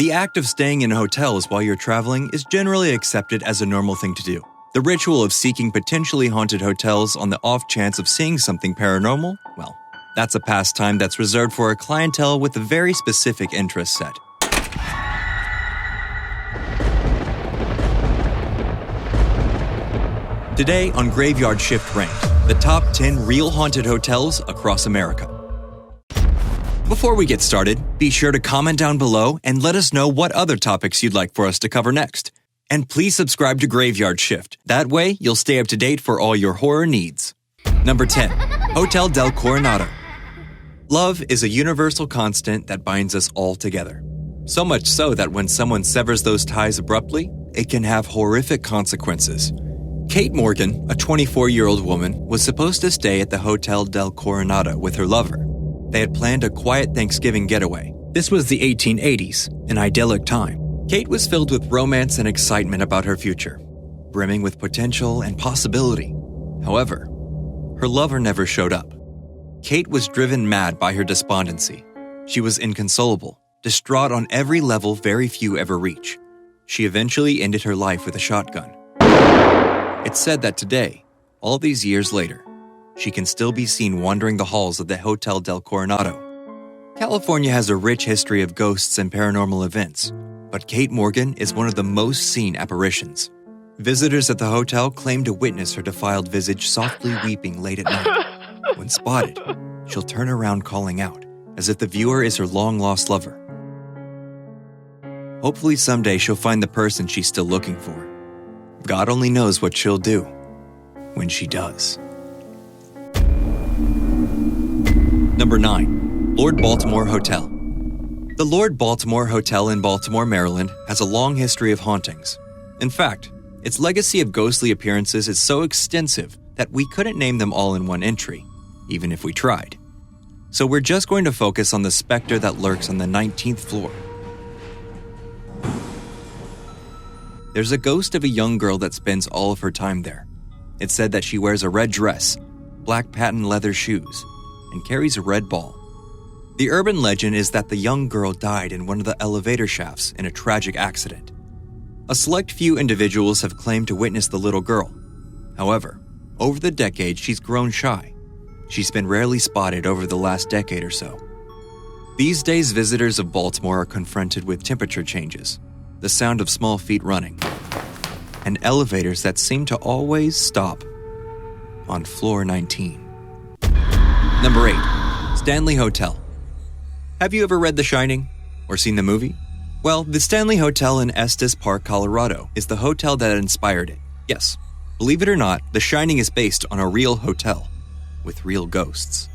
The act of staying in hotels while you're traveling is generally accepted as a normal thing to do. The ritual of seeking potentially haunted hotels on the off chance of seeing something paranormal, well, that's a pastime that's reserved for a clientele with a very specific interest set. Today on Graveyard Shift Ranked, the top 10 real haunted hotels across America. Before we get started, be sure to comment down below and let us know what other topics you'd like for us to cover next. And please subscribe to Graveyard Shift. That way, you'll stay up to date for all your horror needs. Number 10. Hotel del Coronado. Love is a universal constant that binds us all together. So much so that when someone severs those ties abruptly, it can have horrific consequences. Kate Morgan, a 24-year-old woman, was supposed to stay at the Hotel del Coronado with her lover. They had planned a quiet Thanksgiving getaway. This was the 1880s, an idyllic time. Kate was filled with romance and excitement about her future, brimming with potential and possibility. However, her lover never showed up. Kate was driven mad by her despondency. She was inconsolable, distraught on every level very few ever reach. She eventually ended her life with a shotgun. It's said that today, all these years later, she can still be seen wandering the halls of the Hotel del Coronado. California has a rich history of ghosts and paranormal events, but Kate Morgan is one of the most seen apparitions. Visitors at the hotel claim to witness her defiled visage softly weeping late at night. When spotted, she'll turn around calling out, as if the viewer is her long-lost lover. Hopefully someday she'll find the person she's still looking for. God only knows what she'll do when she does. Number 9. Lord Baltimore Hotel. The Lord Baltimore Hotel in Baltimore, Maryland has a long history of hauntings. In fact, its legacy of ghostly appearances is so extensive that we couldn't name them all in one entry, even if we tried. So we're just going to focus on the specter that lurks on the 19th floor. There's a ghost of a young girl that spends all of her time there. It's said that she wears a red dress, black patent leather shoes, and carries a red ball. The urban legend is that the young girl died in one of the elevator shafts in a tragic accident. A select few individuals have claimed to witness the little girl. However, over the decades, she's grown shy. She's been rarely spotted over the last decade or so. These days, visitors of Baltimore are confronted with temperature changes, the sound of small feet running, and elevators that seem to always stop on floor 19. Number 8. Stanley Hotel. Have you ever read The Shining or seen the movie? Well, the Stanley Hotel in Estes Park, Colorado is the hotel that inspired it. Yes, believe it or not, The Shining is based on a real hotel with real ghosts.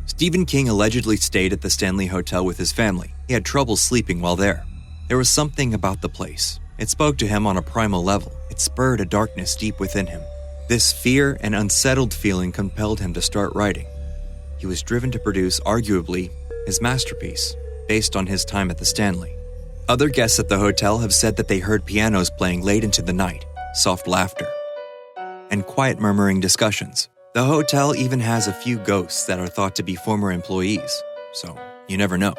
Stephen King allegedly stayed at the Stanley Hotel with his family. He had trouble sleeping while there. There was something about the place. It spoke to him on a primal level. It spurred a darkness deep within him. This fear and unsettled feeling compelled him to start writing. He was driven to produce, arguably, his masterpiece, based on his time at the Stanley. Other guests at the hotel have said that they heard pianos playing late into the night, soft laughter, and quiet murmuring discussions. The hotel even has a few ghosts that are thought to be former employees, so you never know.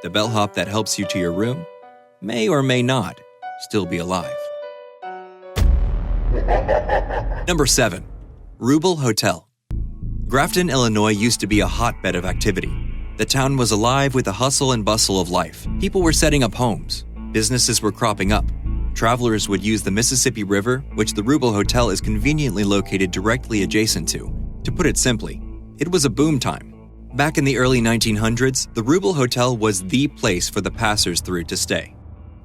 The bellhop that helps you to your room may or may not still be alive. Number 7. Ruble Hotel. Grafton, Illinois used to be a hotbed of activity. The town was alive with the hustle and bustle of life. People were setting up homes. Businesses were cropping up. Travelers would use the Mississippi River, which the Ruble Hotel is conveniently located directly adjacent to. To put it simply, it was a boom time. Back in the early 1900s, the Ruble Hotel was the place for the passers-through to stay.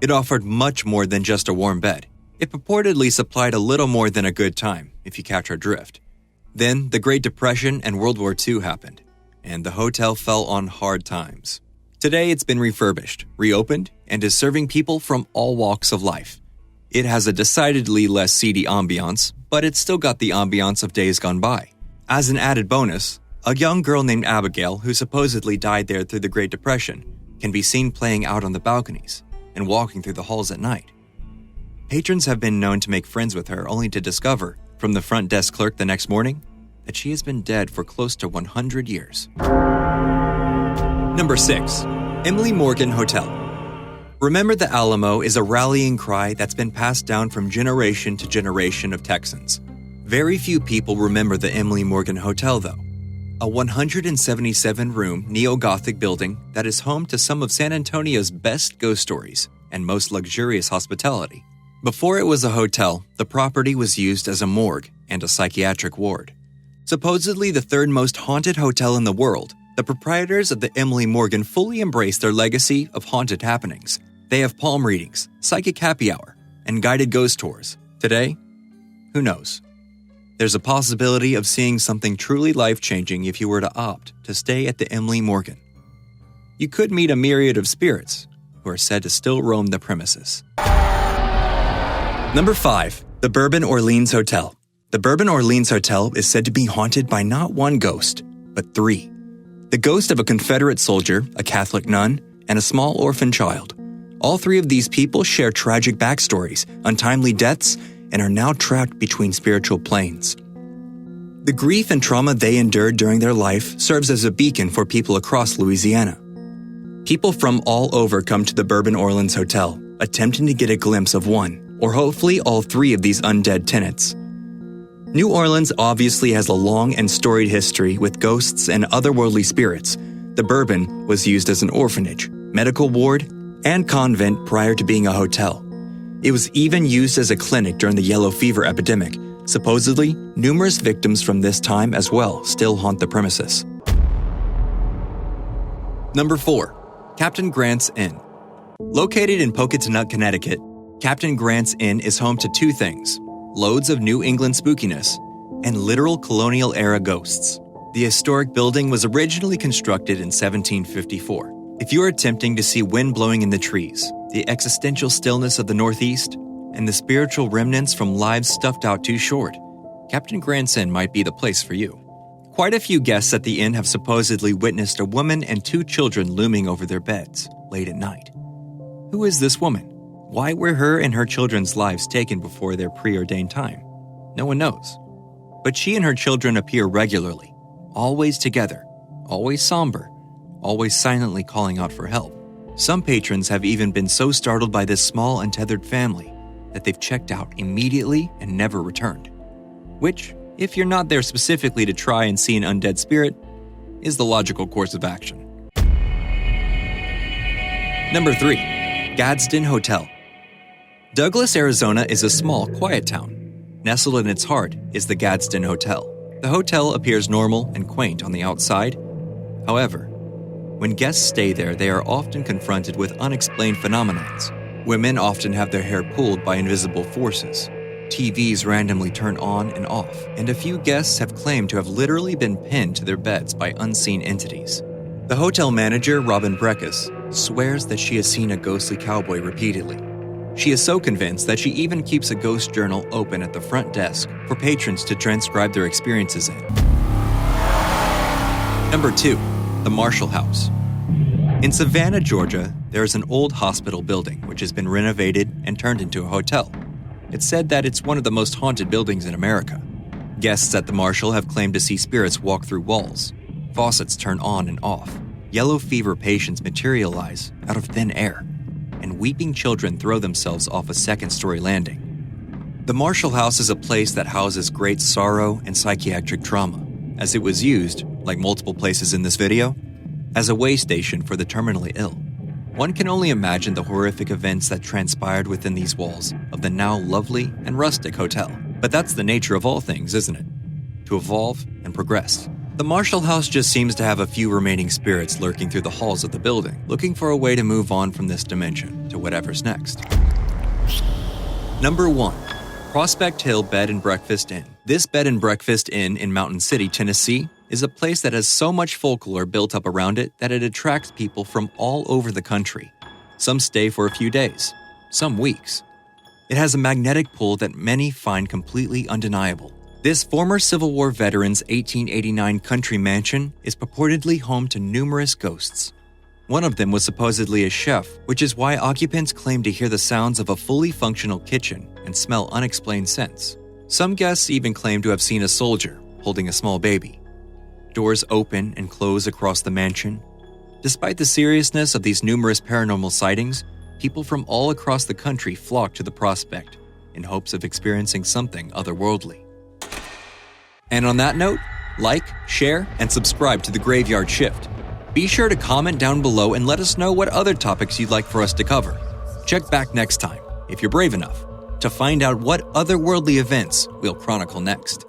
It offered much more than just a warm bed. It purportedly supplied a little more than a good time, if you catch our drift. Then, the Great Depression and World War II happened, and the hotel fell on hard times. Today, it's been refurbished, reopened, and is serving people from all walks of life. It has a decidedly less seedy ambiance, but it's still got the ambiance of days gone by. As an added bonus, a young girl named Abigail, who supposedly died there through the Great Depression, can be seen playing out on the balconies and walking through the halls at night. Patrons have been known to make friends with her only to discover, from the front desk clerk the next morning, that she has been dead for close to 100 years. Number 6. Emily Morgan Hotel. Remember the Alamo is a rallying cry that's been passed down from generation to generation of Texans. Very few people remember the Emily Morgan Hotel, though. A 177-room neo-Gothic building that is home to some of San Antonio's best ghost stories and most luxurious hospitality. Before it was a hotel, the property was used as a morgue and a psychiatric ward. Supposedly the third most haunted hotel in the world, the proprietors of the Emily Morgan fully embrace their legacy of haunted happenings. They have palm readings, psychic happy hour, and guided ghost tours. Today, who knows? There's a possibility of seeing something truly life-changing if you were to opt to stay at the Emily Morgan. You could meet a myriad of spirits who are said to still roam the premises. Number 5. The Bourbon Orleans Hotel. The Bourbon Orleans Hotel is said to be haunted by not one ghost, but 3. The ghost of a Confederate soldier, a Catholic nun, and a small orphan child. All 3 of these people share tragic backstories, untimely deaths, and are now trapped between spiritual planes. The grief and trauma they endured during their life serves as a beacon for people across Louisiana. People from all over come to the Bourbon Orleans Hotel, attempting to get a glimpse of one, or hopefully all 3 of these undead tenants. New Orleans obviously has a long and storied history with ghosts and otherworldly spirits. The Bourbon was used as an orphanage, medical ward, and convent prior to being a hotel. It was even used as a clinic during the yellow fever epidemic. Supposedly, numerous victims from this time as well still haunt the premises. Number 4. Captain Grant's Inn. Located in Pocatello, Connecticut, Captain Grant's Inn is home to 2 things: loads of New England spookiness and literal colonial-era ghosts. The historic building was originally constructed in 1754. If you are attempting to see wind blowing in the trees, the existential stillness of the Northeast, and the spiritual remnants from lives stuffed out too short, Captain Grant's Inn might be the place for you. Quite a few guests at the inn have supposedly witnessed a woman and 2 children looming over their beds late at night. Who is this woman? Why were her and her children's lives taken before their preordained time? No one knows. But she and her children appear regularly, always together, always somber, always silently calling out for help. Some patrons have even been so startled by this small untethered family that they've checked out immediately and never returned. Which, if you're not there specifically to try and see an undead spirit, is the logical course of action. Number 3. Gadsden Hotel. Douglas, Arizona is a small, quiet town. Nestled in its heart is the Gadsden Hotel. The hotel appears normal and quaint on the outside. However, when guests stay there, they are often confronted with unexplained phenomena. Women often have their hair pulled by invisible forces. TVs randomly turn on and off, and a few guests have claimed to have literally been pinned to their beds by unseen entities. The hotel manager, Robin Breckus, swears that she has seen a ghostly cowboy repeatedly. She is so convinced that she even keeps a ghost journal open at the front desk for patrons to transcribe their experiences in. Number 2. The Marshall House. In Savannah, Georgia, there is an old hospital building which has been renovated and turned into a hotel. It's said that it's one of the most haunted buildings in America. Guests at the Marshall have claimed to see spirits walk through walls, faucets turn on and off, yellow fever patients materialize out of thin air, and weeping children throw themselves off a second-story landing. The Marshall House is a place that houses great sorrow and psychiatric trauma, as it was used, like multiple places in this video, as a way station for the terminally ill. One can only imagine the horrific events that transpired within these walls of the now lovely and rustic hotel. But that's the nature of all things, isn't it? To evolve and progress. The Marshall House just seems to have a few remaining spirits lurking through the halls of the building, looking for a way to move on from this dimension to whatever's next. Number 1. Prospect Hill Bed and Breakfast Inn. This bed and breakfast inn in Mountain City, Tennessee, is a place that has so much folklore built up around it that it attracts people from all over the country. Some stay for a few days, some weeks. It has a magnetic pull that many find completely undeniable. This former Civil War veteran's 1889 country mansion is purportedly home to numerous ghosts. One of them was supposedly a chef, which is why occupants claim to hear the sounds of a fully functional kitchen and smell unexplained scents. Some guests even claim to have seen a soldier holding a small baby. Doors open and close across the mansion. Despite the seriousness of these numerous paranormal sightings, people from all across the country flock to the prospect in hopes of experiencing something otherworldly. And on that note, like, share, and subscribe to The Graveyard Shift. Be sure to comment down below and let us know what other topics you'd like for us to cover. Check back next time, if you're brave enough, to find out what otherworldly events we'll chronicle next.